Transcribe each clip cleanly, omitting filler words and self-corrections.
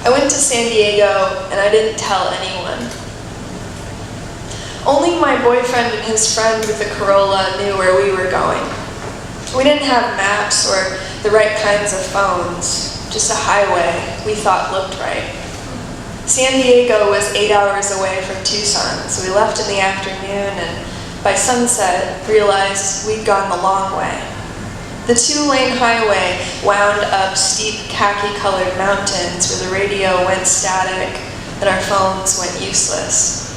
I went to San Diego and I didn't tell anyone. Only my boyfriend and his friend with the Corolla knew where we were going. We didn't have maps or the right kinds of phones, just a highway we thought looked right. San Diego was 8 hours away from Tucson, so we left in the afternoon and by sunset realized we'd gone the long way. The 2-lane highway wound up steep khaki-colored mountains where the radio went static and our phones went useless.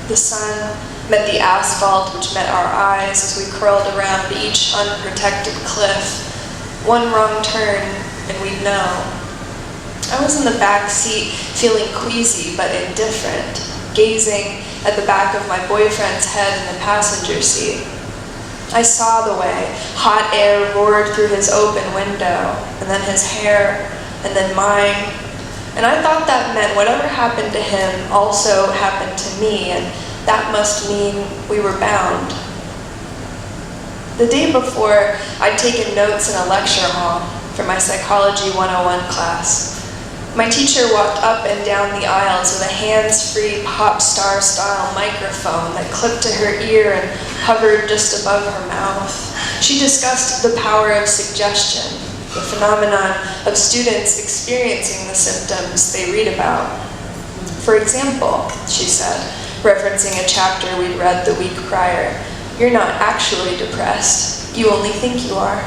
The sun met the asphalt, which met our eyes as we curled around each unprotected cliff. One wrong turn, and we'd know. I was in the back seat, feeling queasy but indifferent, gazing at the back of my boyfriend's head in the passenger seat. I saw the way hot air roared through his open window, and then his hair, and then mine. And I thought that meant whatever happened to him also happened to me, and that must mean we were bound. The day before, I'd taken notes in a lecture hall for my Psychology 101 class. My teacher walked up and down the aisles with a hands-free pop star-style microphone that clipped to her ear and hovered just above her mouth. She discussed the power of suggestion, the phenomenon of students experiencing the symptoms they read about. For example, she said, referencing a chapter we'd read the week prior, you're not actually depressed, you only think you are.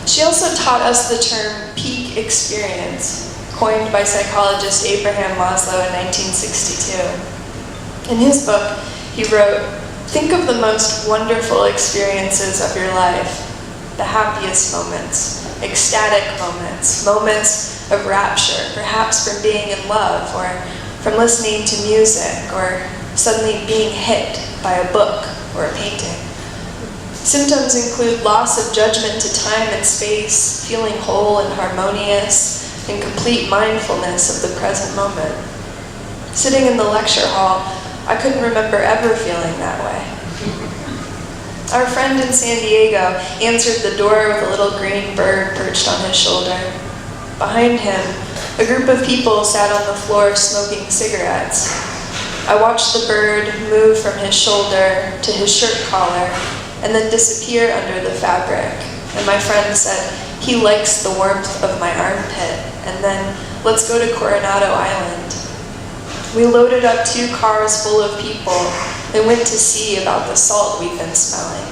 She also taught us the term peak experience, coined by psychologist Abraham Maslow in 1962. In his book, he wrote, think of the most wonderful experiences of your life, the happiest moments, ecstatic moments, moments of rapture, perhaps from being in love or from listening to music or suddenly being hit by a book or a painting. Symptoms include loss of judgment to time and space, feeling whole and harmonious, and complete mindfulness of the present moment. Sitting in the lecture hall, I couldn't remember ever feeling that way. Our friend in San Diego answered the door with a little green bird perched on his shoulder. Behind him, a group of people sat on the floor smoking cigarettes. I watched the bird move from his shoulder to his shirt collar and then disappear under the fabric. And my friend said, he likes the warmth of my armpit, and then let's go to Coronado Island. We loaded up 2 cars full of people and went to see about the salt we'd been smelling.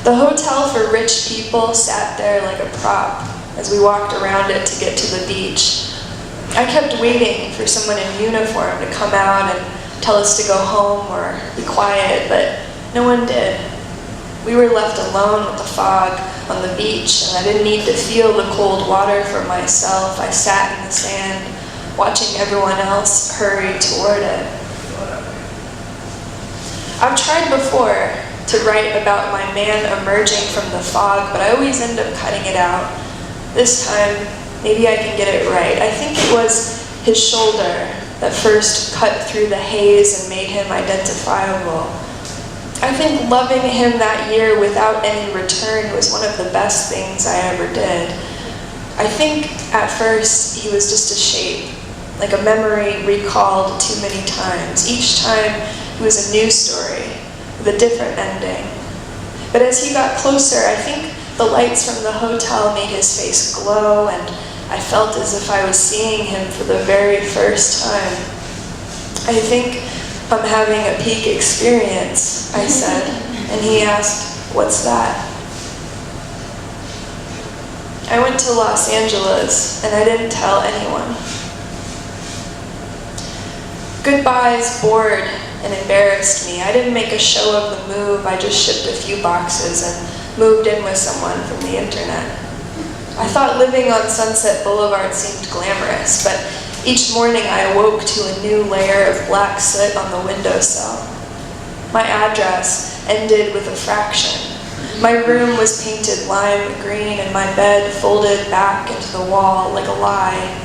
The hotel for rich people sat there like a prop as we walked around it to get to the beach. I kept waiting for someone in uniform to come out and tell us to go home or be quiet, but no one did. We were left alone with the fog on the beach, and I didn't need to feel the cold water for myself. I sat in the sand, watching everyone else hurry toward it. I've tried before to write about my man emerging from the fog, but I always end up cutting it out. This time, maybe I can get it right. I think it was his shoulder that first cut through the haze and made him identifiable. I think loving him that year without any return was one of the best things I ever did. I think at first he was just a shape, like a memory recalled too many times. Each time it was a new story with a different ending. But as he got closer, I think the lights from the hotel made his face glow, and I felt as if I was seeing him for the very first time. I think I'm having a peak experience, I said, and he asked, what's that? I went to Los Angeles, and I didn't tell anyone. Goodbyes bored and embarrassed me. I didn't make a show of the move, I just shipped a few boxes and moved in with someone from the internet. I thought living on Sunset Boulevard seemed glamorous, but each morning I awoke to a new layer of black soot on the windowsill. My address ended with a fraction. My room was painted lime green and my bed folded back into the wall like a lie.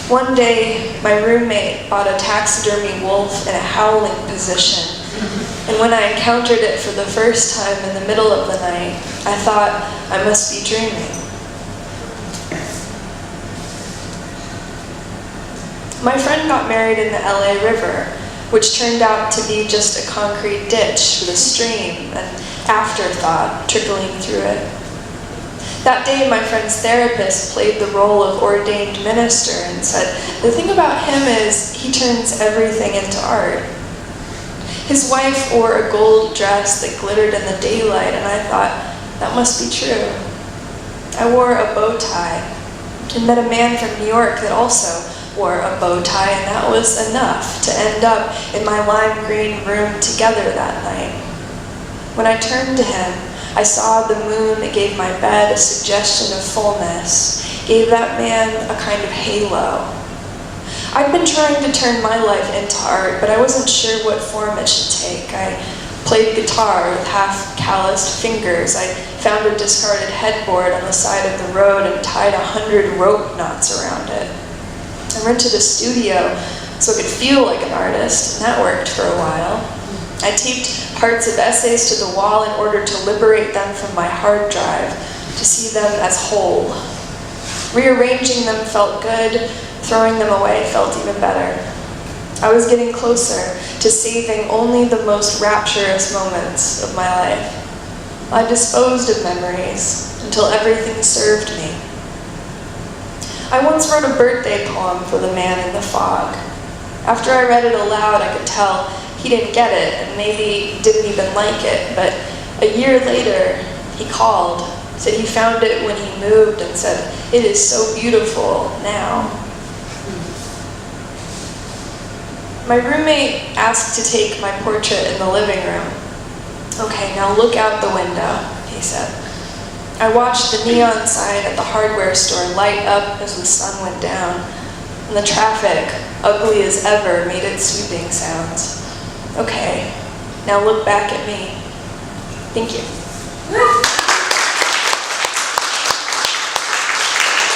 One day, my roommate bought a taxidermy wolf in a howling position, and when I encountered it for the first time in the middle of the night, I thought I must be dreaming. My friend got married in the LA River, which turned out to be just a concrete ditch with a stream, an afterthought trickling through it. That day, my friend's therapist played the role of ordained minister and said, the thing about him is he turns everything into art. His wife wore a gold dress that glittered in the daylight, and I thought, that must be true. I wore a bow tie and met a man from New York that also wore a bow tie, and that was enough to end up in my lime green room together that night. When I turned to him, I saw the moon that gave my bed a suggestion of fullness, gave that man a kind of halo. I'd been trying to turn my life into art, but I wasn't sure what form it should take. I played guitar with half-calloused fingers. I found a discarded headboard on the side of the road and tied 100 rope knots around it. I rented a studio so I could feel like an artist, and that worked for a while. I taped parts of essays to the wall in order to liberate them from my hard drive, to see them as whole. Rearranging them felt good, throwing them away felt even better. I was getting closer to saving only the most rapturous moments of my life. I disposed of memories until everything served me. I once wrote a birthday poem for the man in the fog. After I read it aloud, I could tell he didn't get it and maybe didn't even like it, but a year later, he called, said he found it when he moved and said, "It is so beautiful now." My roommate asked to take my portrait in the living room. "Okay, now look out the window," he said. I watched the neon sign at the hardware store light up as the sun went down, and the traffic, ugly as ever, made its sweeping sounds. "Okay, now look back at me." Thank you.